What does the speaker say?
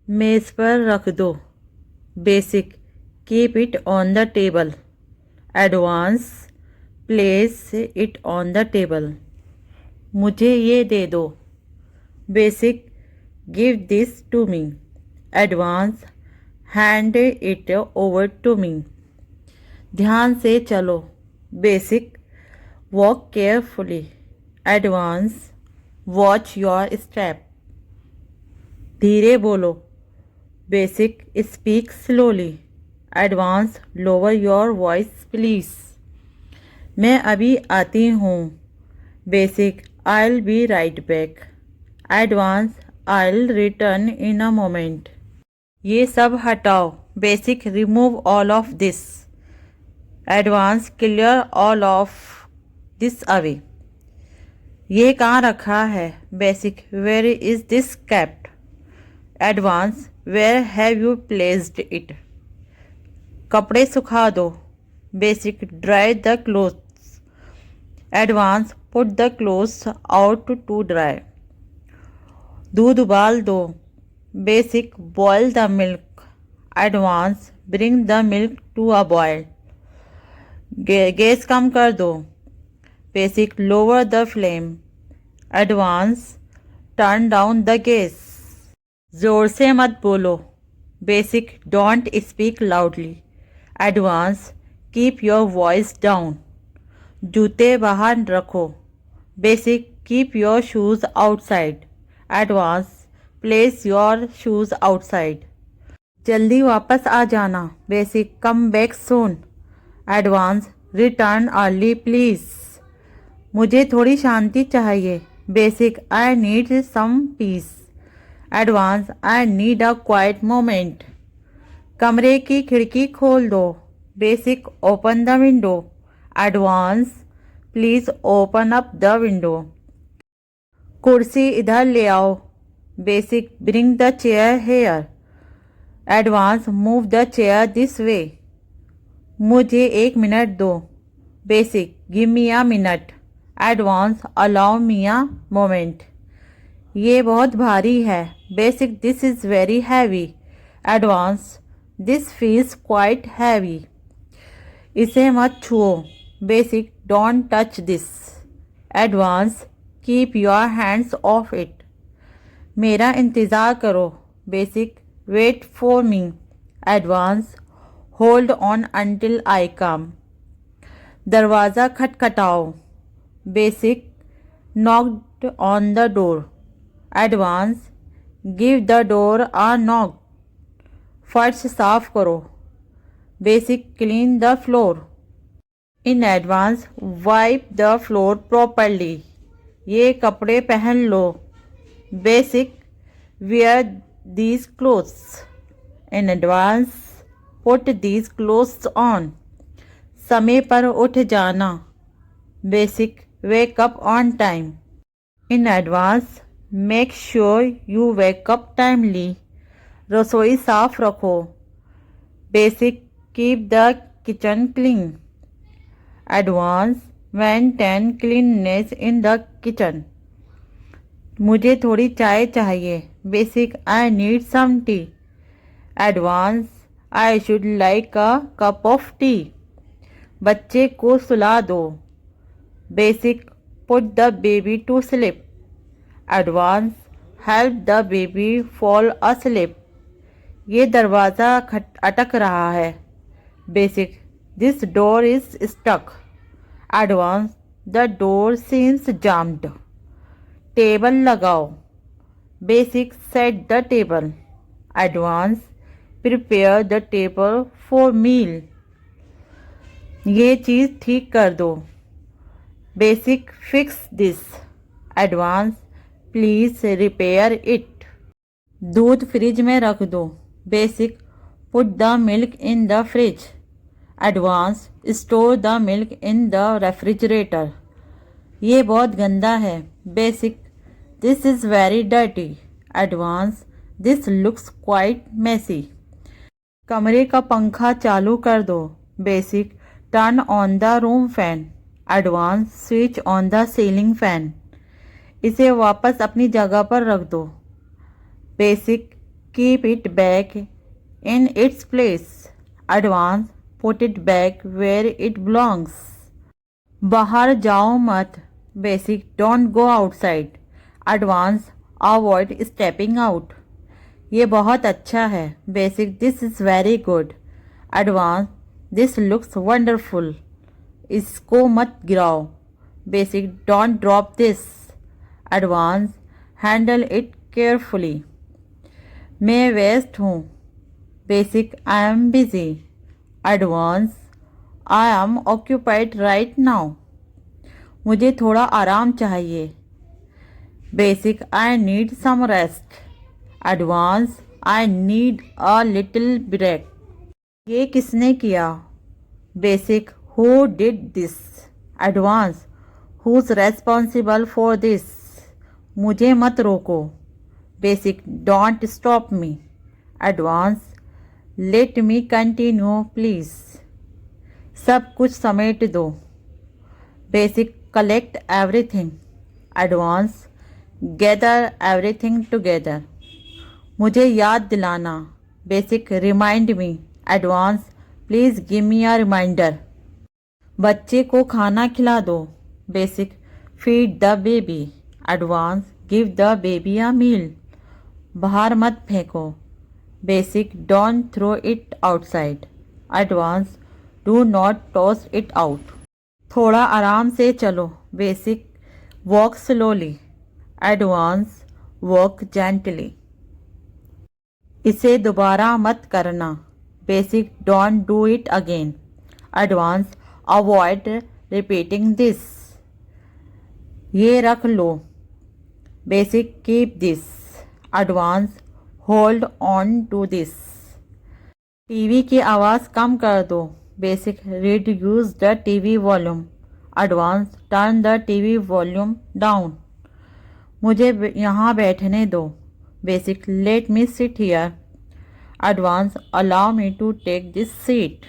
मेज़ पर रख दो। Basic keep it on the table. Advance place it on the table. मुझे ये दे दो। Basic give this to me. Advance hand it over to me. ध्यान से चलो। Basic walk carefully. Advance watch your step. धीरे बोलो। Basic speak slowly. Advance lower your voice please. मैं अभी आती हूँ। Basic I be right back. Advance I return in a moment. ये सब हटाओ। Basic remove all of this. Advance clear all of this away. ये कहाँ रखा है? Basic where is this kept. Advance where have you placed it. कपड़े सुखा दो। Basic dry the clothes. Advance put the clothes out to dry. दूध उबाल दो। Basic boil the milk. Advance bring the milk to a boil. Gas कम कर दो। Basic lower the flame. Advance turn down the gas. जोर से मत बोलो। Basic don't speak loudly. Advance keep your voice down. जूते बाहर रखो। Basic keep your shoes outside. Advance place your shoes outside. जल्दी वापस आ जाना। Basic come back soon. Advance return early please. मुझे थोड़ी शांति चाहिए। Basic I need some peace. Advance I need a quiet moment. कमरे की खिड़की खोल दो। Basic open the window. Advance please open up the window. कुर्सी इधर ले आओ। Basic bring the chair here. Advance move the chair this way. मुझे 1 मिनट दो। Basic give me a minute. Advance allow me a moment. ये बहुत भारी है। Basic this is very heavy. Advance this feels quite heavy. इसे मत छुओ। Basic don't touch this. Advance keep your hands off it. मेरा इंतज़ार करो। Basic wait for me. Advance hold on until I come. दरवाज़ा खटखटाओ। Basic knocked on the door. Advance give the door a knock. फर्श साफ करो। Basic clean the floor. In advance wipe the floor properly. ये कपड़े पहन लो। Basic wear these clothes. In advance put these clothes on. समय पर उठ जाना। Basic wake up on time. In advance make sure you wake up timely. रसोई साफ रखो। Basic keep the kitchen clean. Advance maintain cleanliness in the kitchen. मुझे थोड़ी चाय चाहिए। Basic I need some tea. Advance I should like a cup of tea. बच्चे को सुला दो। Basic put the baby to sleep. Advance help the baby fall asleep। ये दरवाज़ा अटक रहा है। Basic this door is stuck. Advance the door seems jammed. Table लगाओ। Basic set the table. Advance prepare the table for meal. ये चीज़ ठीक कर दो। Basic fix this. Advance please repair it. दूध फ्रिज में रख दो। Basic put the milk in the fridge. Advance store the milk in the refrigerator. ये बहुत गंदा है। Basic this is very dirty. Advance this looks quite messy. कमरे का पंखा चालू कर दो। Basic turn on the room fan. Advance switch on the ceiling fan. इसे वापस अपनी जगह पर रख दो। Basic keep it back in its place. Advance, put it back where it belongs. बाहर जाओ मत. Basic, don't go outside. Advance, avoid stepping out. ये बहुत अच्छा है. Basic, this is very good. Advance, this looks wonderful. इसको मत गिराओ. Basic, don't drop this. Advance, handle it carefully. मैं व्यस्त हूँ. Basic, I am busy. Advance, I am occupied right now. मुझे थोड़ा आराम चाहिए. Basic, I need some rest. Advance, I need a little break. ये किसने किया? Basic, who did this? Advance, who's responsible for this? मुझे मत रोको. Basic, don't stop me. Advance, let me continue please. सब कुछ समेट दो. Basic, collect everything. Advance, gather everything together. मुझे याद दिलाना. Basic, remind me. Advance, please give me a reminder. बच्चे को खाना खिला दो. Basic, feed the baby. Advance, give the baby a meal. बाहर मत फेंको. Basic, don't throw it outside. Advance, do not toss it out. थोड़ा आराम से चलो. Basic, walk slowly. Advance, walk gently. इसे दोबारा मत करना. Basic, don't do it again. Advance, avoid repeating this. ये रख लो. Basic, keep this. Advance, hold on to this. TV की आवाज़ कम कर दो. Basic, reduce the TV volume. Advance, turn the TV volume down. मुझे यहाँ बैठने दो. Basic, let me sit here. Advance, allow me to take this seat.